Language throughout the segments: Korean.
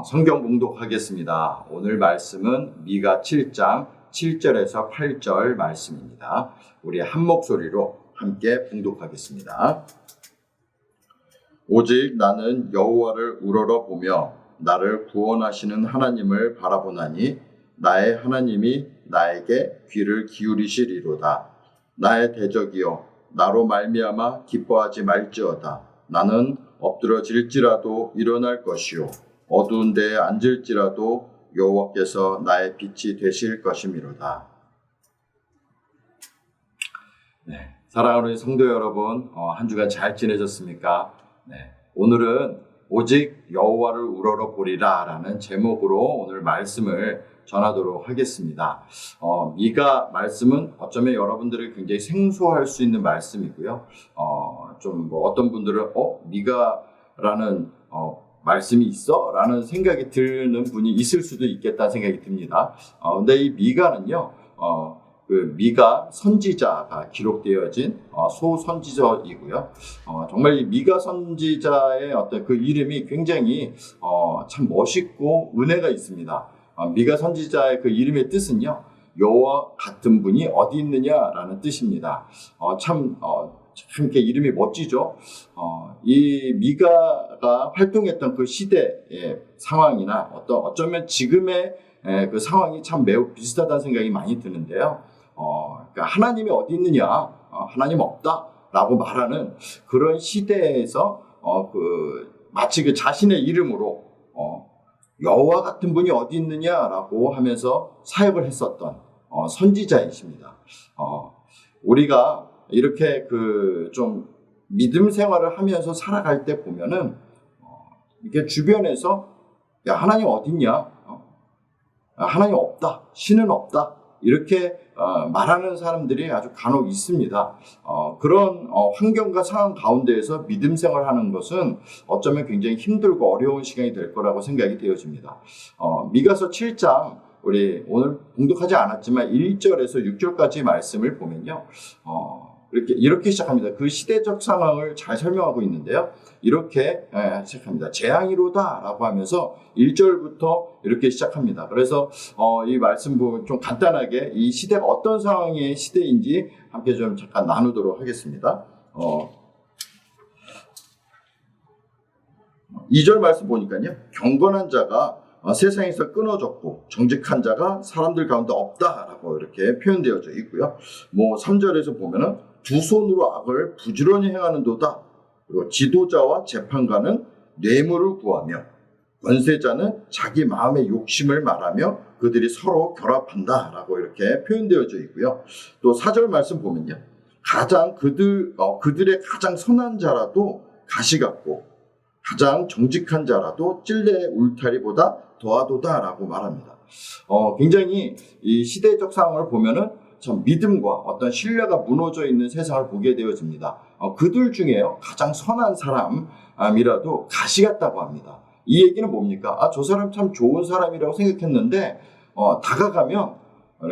성경 봉독하겠습니다. 오늘 말씀은 미가 7장 7절에서 8절 말씀입니다. 우리 한 목소리로 함께 봉독하겠습니다. 오직 나는 여호와를 우러러 보며 나를 구원하시는 하나님을 바라보나니 나의 하나님이 나에게 귀를 기울이시리로다. 나의 대적이여 나로 말미암아 기뻐하지 말지어다. 나는 엎드러질지라도 일어날 것이요 어두운 데에 앉을지라도 여호와께서 나의 빛이 되실 것이미로다. 네, 사랑하는 성도 여러분, 한 주간 잘 지내셨습니까? 네, 오늘은 오직 여호와를 우러러 보리라 라는 제목으로 오늘 말씀을 전하도록 하겠습니다. 미가 말씀은 어쩌면 여러분들이 굉장히 생소할 수 있는 말씀이고요. 어떤 분들은 미가라는 말씀이 있어? 라는 생각이 드는 분이 있을 수도 있겠다는 생각이 듭니다. 근데 이 미가는요, 미가 선지자가 기록되어진 소선지자이고요. 정말 이 미가 선지자의 어떤 그 이름이 굉장히 참 멋있고 은혜가 있습니다. 미가 선지자의 그 이름의 뜻은요, 여호와 같은 분이 어디 있느냐라는 뜻입니다. 참 이렇게 이름이 멋지죠. 이 미가가 활동했던 그 시대의 상황이나 어쩌면 지금의 그 상황이 참 매우 비슷하다는 생각이 많이 드는데요. 그러니까 하나님이 어디 있느냐, 하나님 없다라고 말하는 그런 시대에서 마치 그 자신의 이름으로 여호와 같은 분이 어디 있느냐라고 하면서 사역을 했었던 선지자이십니다. 우리가 이렇게 좀 믿음 생활을 하면서 살아갈 때 보면은 이렇게 주변에서 야, 하나님 어딨냐? 하나님 없다. 신은 없다. 이렇게 말하는 사람들이 아주 간혹 있습니다. 그런 환경과 상황 가운데에서 믿음 생활하는 것은 어쩌면 굉장히 힘들고 어려운 시간이 될 거라고 생각이 되어집니다. 미가서 7장 우리 오늘 봉독하지 않았지만 1절에서 6절까지 말씀을 보면요. 이렇게 시작합니다. 그 시대적 상황을 잘 설명하고 있는데요. 이렇게 시작합니다. 재앙이로다 라고 하면서 1절부터 이렇게 시작합니다. 그래서 이 말씀 보면 좀 간단하게 이 시대가 어떤 상황의 시대인지 함께 좀 잠깐 나누도록 하겠습니다. 2절 말씀 보니까요. 경건한 자가 세상에서 끊어졌고 정직한 자가 사람들 가운데 없다라고 이렇게 표현되어져 있고요. 3절에서 보면은 두 손으로 악을 부지런히 행하는도다. 그리고 지도자와 재판관은 뇌물을 구하며 권세자는 자기 마음의 욕심을 말하며 그들이 서로 결합한다라고 이렇게 표현되어져 있고요. 또 4절 말씀 보면요. 그들의 가장 선한 자라도 가시 같고 가장 정직한 자라도 찔레 울타리보다 더하도다라고 말합니다. 굉장히 이 시대적 상황을 보면은 참 믿음과 어떤 신뢰가 무너져 있는 세상을 보게 되어집니다. 그들 중에요 가장 선한 사람이라도 가시 같다고 합니다. 이 얘기는 뭡니까? 저 사람 참 좋은 사람이라고 생각했는데 다가가면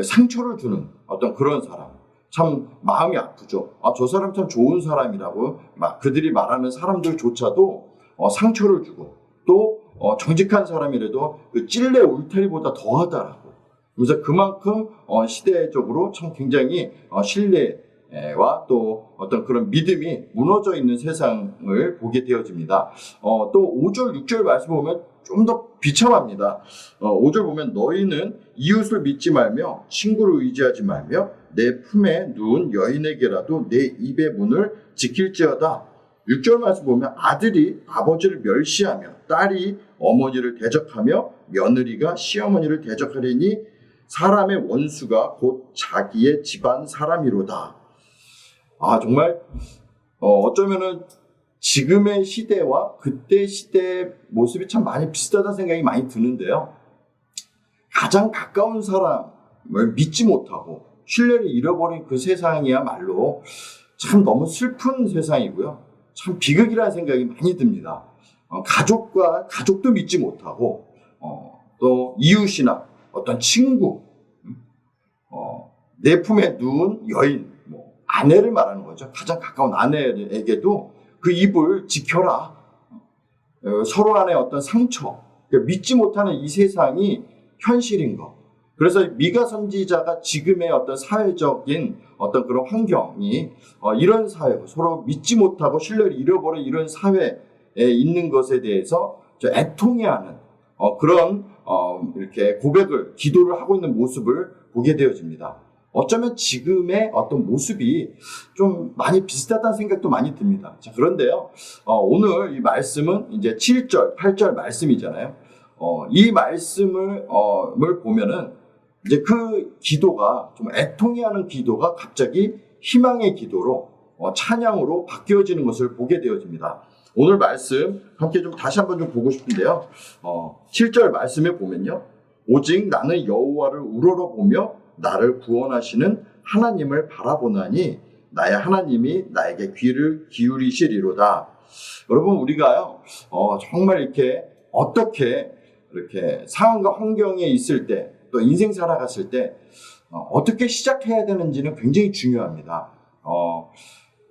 상처를 주는 어떤 그런 사람. 참 마음이 아프죠. 저 사람 참 좋은 사람이라고 그들이 말하는 사람들조차도 상처를 주고 또 정직한 사람이라도 그 찔레 울타리보다 더하다라고. 그래서 그만큼 시대적으로 참 굉장히 신뢰와 또 어떤 그런 믿음이 무너져 있는 세상을 보게 되어집니다. 또 5절, 6절 말씀 보면 좀 더 비참합니다. 5절 보면 너희는 이웃을 믿지 말며 친구를 의지하지 말며 내 품에 누운 여인에게라도 내 입의 문을 지킬지어다. 6절 말씀 보면 아들이 아버지를 멸시하며 딸이 어머니를 대적하며 며느리가 시어머니를 대적하리니 사람의 원수가 곧 자기의 집안 사람이로다. 정말 어쩌면은 지금의 시대와 그때 시대의 모습이 참 많이 비슷하다는 생각이 많이 드는데요. 가장 가까운 사람을 믿지 못하고 신뢰를 잃어버린 그 세상이야말로 참 너무 슬픈 세상이고요. 참 비극이라는 생각이 많이 듭니다. 가족도 믿지 못하고 또 이웃이나 어떤 친구, 내 품에 누운 여인, 아내를 말하는 거죠. 가장 가까운 아내에게도 그 입을 지켜라. 서로 간의 어떤 상처, 그러니까 믿지 못하는 이 세상이 현실인 것. 그래서 미가 선지자가 지금의 어떤 사회적인 어떤 그런 환경이 이런 사회, 서로 믿지 못하고 신뢰를 잃어버린 이런 사회에 있는 것에 대해서 애통해하는 그런 이렇게 고백을, 기도를 하고 있는 모습을 보게 되어집니다. 어쩌면 지금의 어떤 모습이 좀 많이 비슷하다는 생각도 많이 듭니다. 자, 그런데요, 오늘 이 말씀은 이제 7절, 8절 말씀이잖아요. 이 말씀을 보면은 이제 그 기도가 좀 애통해하는 기도가 갑자기 희망의 기도로 찬양으로 바뀌어지는 것을 보게 되어집니다. 오늘 말씀 함께 좀 다시 한번 좀 보고 싶은데요. 7절 말씀에 보면요. 오직 나는 여호와를 우러러보며 나를 구원하시는 하나님을 바라보나니 나의 하나님이 나에게 귀를 기울이시리로다. 여러분, 우리가요, 정말 이렇게 어떻게 이렇게 상황과 환경에 있을 때, 또 인생 살아갔을 때 어떻게 시작해야 되는지는 굉장히 중요합니다.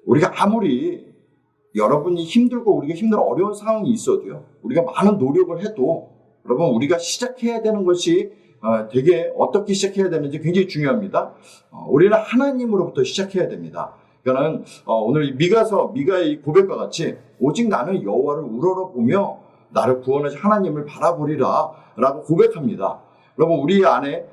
우리가 아무리 여러분이 힘들고 우리가 힘든 어려운 상황이 있어도요, 우리가 많은 노력을 해도 여러분, 우리가 시작해야 되는 것이 되게 어떻게 시작해야 되는지 굉장히 중요합니다. 우리는 하나님으로부터 시작해야 됩니다. 그러니까는 오늘 미가의 고백과 같이 오직 나는 여호와를 우러러보며 나를 구원하신 하나님을 바라보리라 라고 고백합니다. 여러분, 우리 안에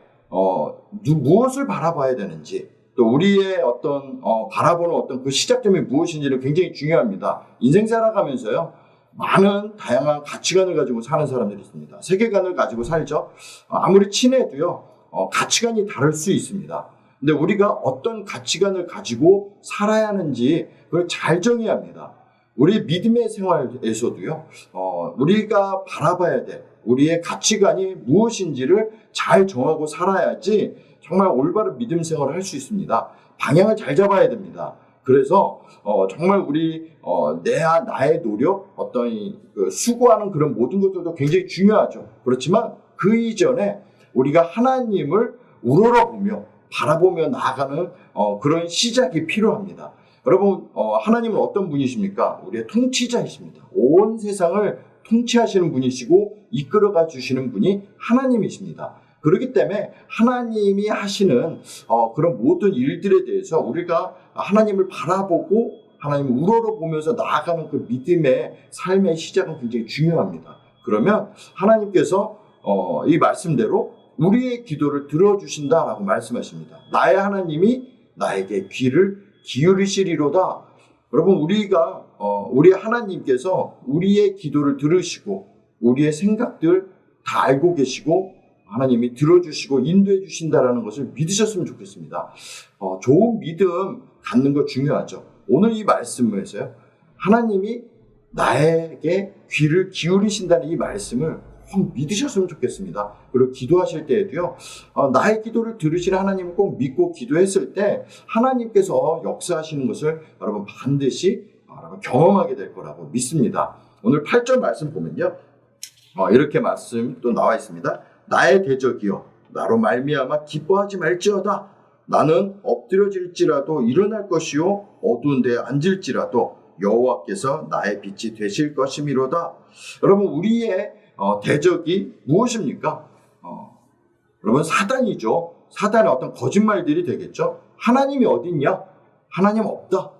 무엇을 바라봐야 되는지, 또 우리의 어떤 바라보는 어떤 그 시작점이 무엇인지는 굉장히 중요합니다. 인생 살아가면서요, 많은 다양한 가치관을 가지고 사는 사람들이 있습니다. 세계관을 가지고 살죠. 아무리 친해도요, 가치관이 다를 수 있습니다. 근데 우리가 어떤 가치관을 가지고 살아야 하는지 그걸 잘 정해야 합니다. 우리 믿음의 생활에서도요, 우리가 바라봐야 될 우리의 가치관이 무엇인지를 잘 정하고 살아야지 정말 올바른 믿음 생활을 할 수 있습니다. 방향을 잘 잡아야 됩니다. 그래서 정말 우리 나의 노력, 어떤 수고하는 그런 모든 것들도 굉장히 중요하죠. 그렇지만 그 이전에 우리가 하나님을 우러러보며 바라보며 나아가는 그런 시작이 필요합니다. 여러분, 하나님은 어떤 분이십니까? 우리의 통치자이십니다. 온 세상을 통치하시는 분이시고 이끌어가 주시는 분이 하나님이십니다. 그렇기 때문에 하나님이 하시는 그런 모든 일들에 대해서 우리가 하나님을 바라보고 하나님을 우러러보면서 나아가는 그 믿음의 삶의 시작은 굉장히 중요합니다. 그러면 하나님께서 이 말씀대로 우리의 기도를 들어주신다라고 말씀하십니다. 나의 하나님이 나에게 귀를 기울이시리로다. 여러분, 우리 하나님께서 우리의 기도를 들으시고 우리의 생각들 다 알고 계시고 하나님이 들어주시고 인도해 주신다라는 것을 믿으셨으면 좋겠습니다. 좋은 믿음 갖는 거 중요하죠. 오늘 이 말씀에서요, 하나님이 나에게 귀를 기울이신다는 이 말씀을 꼭 믿으셨으면 좋겠습니다. 그리고 기도하실 때에도요, 나의 기도를 들으시는 하나님을 꼭 믿고 기도했을 때 하나님께서 역사하시는 것을 여러분 반드시 경험하게 될 거라고 믿습니다. 오늘 8절 말씀 보면요, 이렇게 말씀 또 나와 있습니다. 나의 대적이여 나로 말미암아 기뻐하지 말지어다. 나는 엎드려질지라도 일어날 것이요 어두운 데에 앉을지라도 여호와께서 나의 빛이 되실 것이미로다. 여러분, 우리의 대적이 무엇입니까? 여러분, 사단이죠. 사단의 어떤 거짓말들이 되겠죠. 하나님이 어디 있냐? 하나님 없다.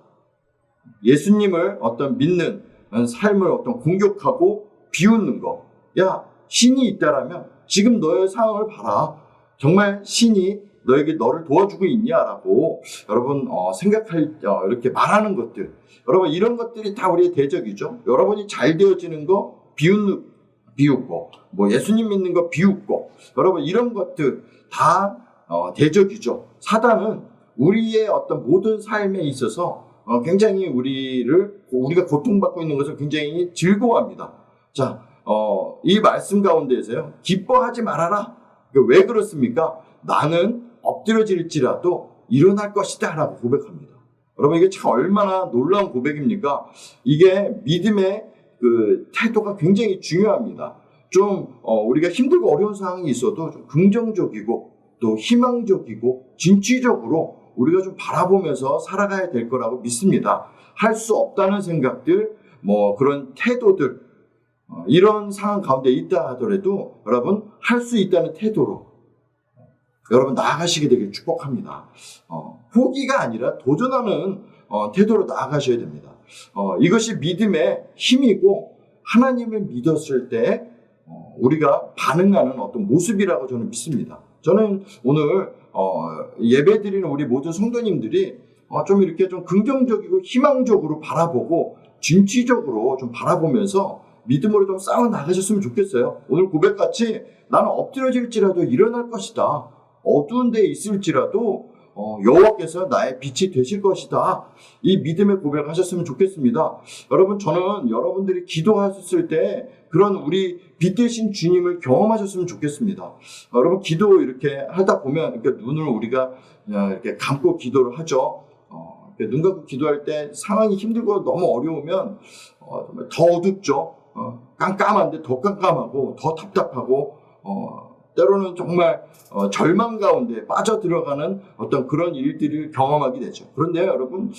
예수님을 어떤 믿는 삶을 어떤 공격하고 비웃는 거. 야, 신이 있다라면 지금 너의 상황을 봐라. 정말 신이 너를 도와주고 있냐라고 여러분 이렇게 말하는 것들, 여러분 이런 것들이 다 우리의 대적이죠. 여러분이 잘 되어지는 거 비웃고, 뭐 예수님 믿는 거 비웃고, 여러분 이런 것들 다 대적이죠. 사단은 우리의 어떤 모든 삶에 있어서 굉장히 우리가 고통받고 있는 것을 굉장히 즐거워합니다. 자, 이 말씀 가운데에서요, 기뻐하지 말아라. 왜 그렇습니까? 나는 엎드려질지라도 일어날 것이다 라고 고백합니다. 여러분, 이게 참 얼마나 놀라운 고백입니까? 이게 믿음의 그 태도가 굉장히 중요합니다. 우리가 힘들고 어려운 상황이 있어도 좀 긍정적이고 또 희망적이고 진취적으로 우리가 좀 바라보면서 살아가야 될 거라고 믿습니다. 할 수 없다는 생각들, 그런 태도들, 이런 상황 가운데 있다 하더라도 여러분 할 수 있다는 태도로 여러분 나아가시게 되길 축복합니다. 포기가 아니라 도전하는 태도로 나아가셔야 됩니다. 이것이 믿음의 힘이고 하나님을 믿었을 때 우리가 반응하는 어떤 모습이라고 저는 믿습니다. 저는 오늘 예배드리는 우리 모든 성도님들이 좀 이렇게 좀 긍정적이고 희망적으로 바라보고 진취적으로 좀 바라보면서 믿음으로 좀 싸워 나가셨으면 좋겠어요. 오늘 고백같이 나는 엎드려질지라도 일어날 것이다. 어두운 데에 있을지라도 여호와께서 나의 빛이 되실 것이다. 이 믿음의 고백을 하셨으면 좋겠습니다. 여러분, 저는 여러분들이 기도하셨을 때 그런 우리 빛 되신 주님을 경험하셨으면 좋겠습니다. 여러분, 기도 이렇게 하다 보면 이렇게 눈을 우리가 이렇게 감고 기도를 하죠. 눈 감고 기도할 때 상황이 힘들고 너무 어려우면 정말 더 어둡죠. 깜깜한데 더 깜깜하고 더 답답하고 때로는 정말 절망 가운데 빠져들어가는 어떤 그런 일들을 경험하게 되죠. 그런데 여러분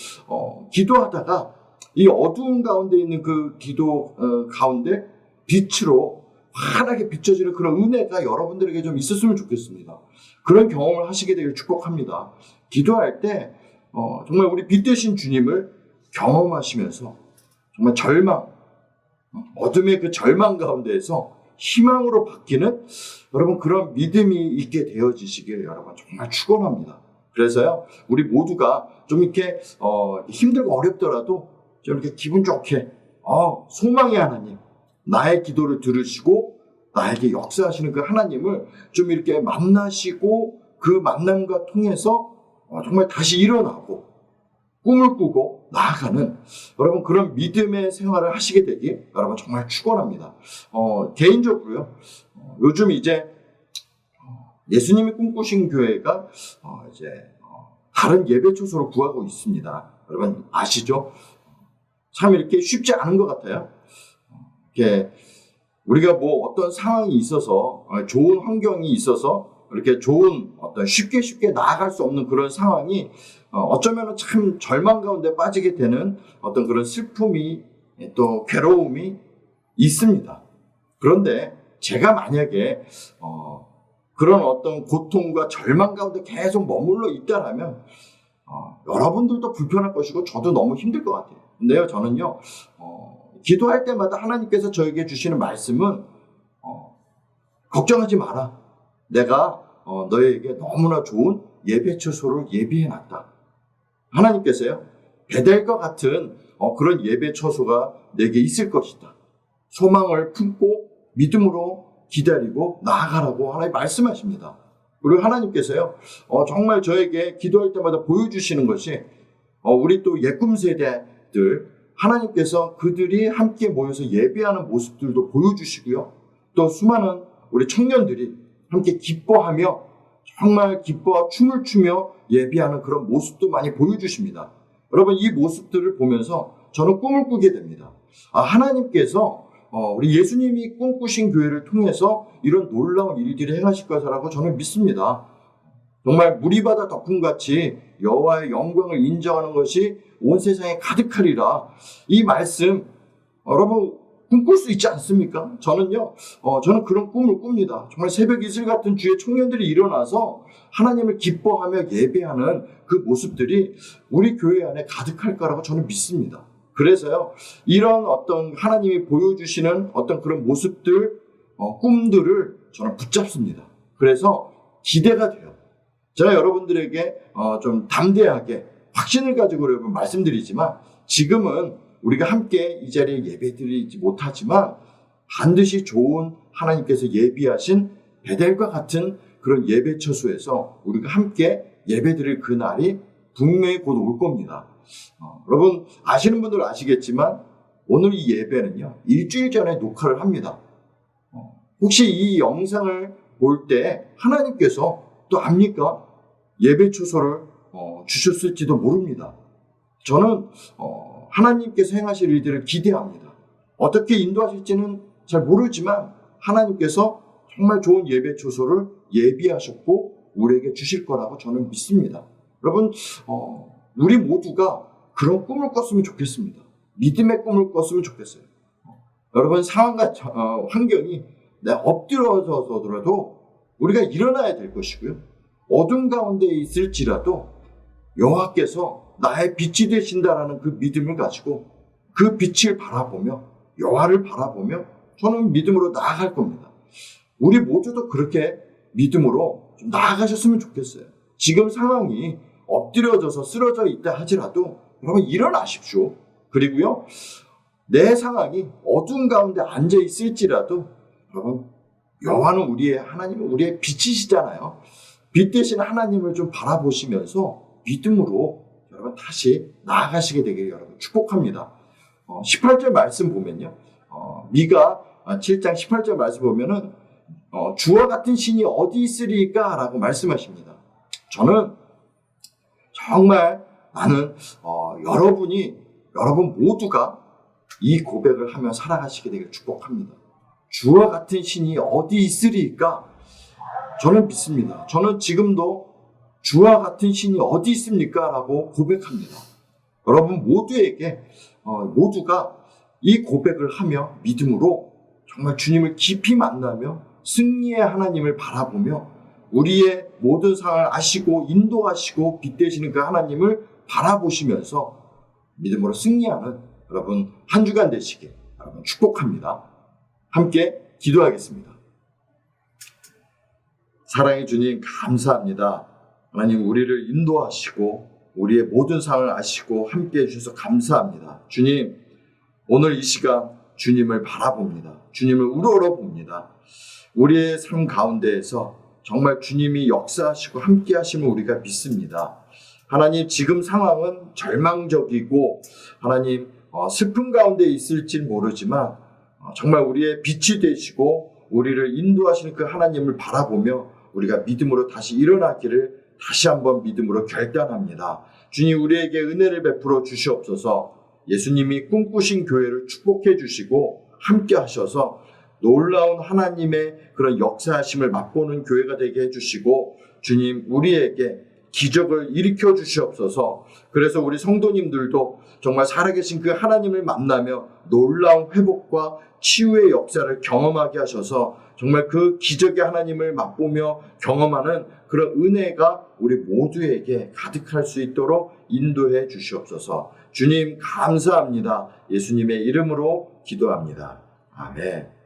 기도하다가 이 어두운 가운데 있는 그 기도 가운데 빛으로 환하게 비춰지는 그런 은혜가 여러분들에게 좀 있었으면 좋겠습니다. 그런 경험을 하시게 되길 축복합니다. 기도할 때 정말 우리 빛 되신 주님을 경험하시면서 정말 어둠의 그 절망 가운데에서 희망으로 바뀌는 여러분 그런 믿음이 있게 되어지시길 여러분 정말 축원합니다. 그래서요 우리 모두가 좀 이렇게 힘들고 어렵더라도 좀 이렇게 기분 좋게 소망의 하나님 나의 기도를 들으시고 나에게 역사하시는 그 하나님을 좀 이렇게 만나시고 그 만남과 통해서 정말 다시 일어나고 꿈을 꾸고 나아가는 여러분 그런 믿음의 생활을 하시게 되기 여러분 정말 축원합니다. 개인적으로요 요즘 이제 예수님이 꿈꾸신 교회가 이제 다른 예배 초소를 구하고 있습니다. 여러분 아시죠? 참 이렇게 쉽지 않은 것 같아요. 이렇게 우리가 뭐 어떤 상황이 있어서 좋은 환경이 있어서 이렇게 좋은 어떤 쉽게 나아갈 수 없는 그런 상황이 어쩌면 참 절망 가운데 빠지게 되는 어떤 그런 슬픔이 또 괴로움이 있습니다. 그런데 제가 만약에 그런 어떤 고통과 절망 가운데 계속 머물러 있다라면 여러분들도 불편할 것이고 저도 너무 힘들 것 같아요. 근데요 저는요 기도할 때마다 하나님께서 저에게 주시는 말씀은 걱정하지 마라. 내가 너에게 너무나 좋은 예배 처소를 예비해 놨다. 하나님께서요 베델과 같은 그런 예배 처소가 내게 있을 것이다. 소망을 품고 믿음으로 기다리고 나아가라고 하나님 말씀하십니다. 그리고 하나님께서요 정말 저에게 기도할 때마다 보여주시는 것이 우리 또 옛꿈 세대들 하나님께서 그들이 함께 모여서 예배하는 모습들도 보여주시고요. 또 수많은 우리 청년들이 함께 기뻐하며 정말 기뻐와 춤을 추며 예배하는 그런 모습도 많이 보여주십니다. 여러분 이 모습들을 보면서 저는 꿈을 꾸게 됩니다. 하나님께서 우리 예수님이 꿈꾸신 교회를 통해서 이런 놀라운 일들을 행하실 것이라고 저는 믿습니다. 정말 무리바다 덮음같이 여호와의 영광을 인정하는 것이 온 세상에 가득하리라. 이 말씀 여러분 꿈꿀 수 있지 않습니까? 저는 그런 꿈을 꿉니다. 정말 새벽 이슬 같은 주의 청년들이 일어나서 하나님을 기뻐하며 예배하는 그 모습들이 우리 교회 안에 가득할 거라고 저는 믿습니다. 그래서요 이런 어떤 하나님이 보여주시는 어떤 그런 모습들 꿈들을 저는 붙잡습니다. 그래서 기대가 돼요. 제가 여러분들에게 좀 담대하게 확신을 가지고 여러분 말씀드리지만 지금은 우리가 함께 이 자리에 예배드리지 못하지만 반드시 좋은 하나님께서 예비하신 베델과 같은 그런 예배 처소에서 우리가 함께 예배드릴 그 날이 분명히 곧 올 겁니다. 여러분 아시는 분들은 아시겠지만 오늘 이 예배는요 일주일 전에 녹화를 합니다. 혹시 이 영상을 볼 때 하나님께서 또 압니까? 예배 초소를 주셨을지도 모릅니다. 저는 하나님께서 행하실 일들을 기대합니다. 어떻게 인도하실지는 잘 모르지만 하나님께서 정말 좋은 예배 초소를 예비하셨고 우리에게 주실 거라고 저는 믿습니다. 여러분 우리 모두가 그런 꿈을 꿨으면 좋겠습니다. 믿음의 꿈을 꿨으면 좋겠어요. 여러분 상황과 환경이 엎드려져서라도 우리가 일어나야 될 것이고요. 어둠 가운데 있을지라도 여호와께서 나의 빛이 되신다라는 그 믿음을 가지고 그 빛을 바라보며 여호와를 바라보며 저는 믿음으로 나아갈 겁니다. 우리 모두도 그렇게 믿음으로 좀 나아가셨으면 좋겠어요. 지금 상황이 엎드려져서 쓰러져 있다 하더라도 여러분 일어나십시오. 그리고요, 내 상황이 어둠 가운데 앉아 있을지라도 여러분 여호와는 하나님은 우리의 빛이시잖아요. 빛 대신 하나님을 좀 바라보시면서 믿음으로 여러분 다시 나아가시게 되기를 여러분 축복합니다. 18절 말씀 보면요, 미가 7장 18절 말씀 보면은 주와 같은 신이 어디 있으리까? 라고 말씀하십니다. 저는 정말 나는 여러분 모두가 이 고백을 하며 살아가시게 되길 축복합니다. 주와 같은 신이 어디 있으리까? 저는 믿습니다. 저는 지금도 주와 같은 신이 어디 있습니까? 라고 고백합니다. 여러분 모두가 이 고백을 하며 믿음으로 정말 주님을 깊이 만나며 승리의 하나님을 바라보며 우리의 모든 상황을 아시고 인도하시고 빛대시는 그 하나님을 바라보시면서 믿음으로 승리하는 여러분 한 주간 되시길 여러분 축복합니다. 함께 기도하겠습니다. 사랑의 주님 감사합니다. 하나님 우리를 인도하시고 우리의 모든 상황을 아시고 함께 해주셔서 감사합니다. 주님 오늘 이 시간 주님을 바라봅니다. 주님을 우러러 봅니다. 우리의 삶 가운데에서 정말 주님이 역사하시고 함께 하심을 우리가 믿습니다. 하나님 지금 상황은 절망적이고 하나님 슬픔 가운데 있을지 모르지만 정말 우리의 빛이 되시고 우리를 인도하시는 그 하나님을 바라보며 우리가 믿음으로 다시 일어나기를 다시 한번 믿음으로 결단합니다. 주님 우리에게 은혜를 베풀어 주시옵소서. 예수님이 꿈꾸신 교회를 축복해 주시고 함께 하셔서 놀라운 하나님의 그런 역사하심을 맛보는 교회가 되게 해주시고 주님 우리에게 기적을 일으켜 주시옵소서. 그래서 우리 성도님들도 정말 살아계신 그 하나님을 만나며 놀라운 회복과 치유의 역사를 경험하게 하셔서 정말 그 기적의 하나님을 맛보며 경험하는 그런 은혜가 우리 모두에게 가득할 수 있도록 인도해 주시옵소서. 주님 감사합니다. 예수님의 이름으로 기도합니다. 아멘.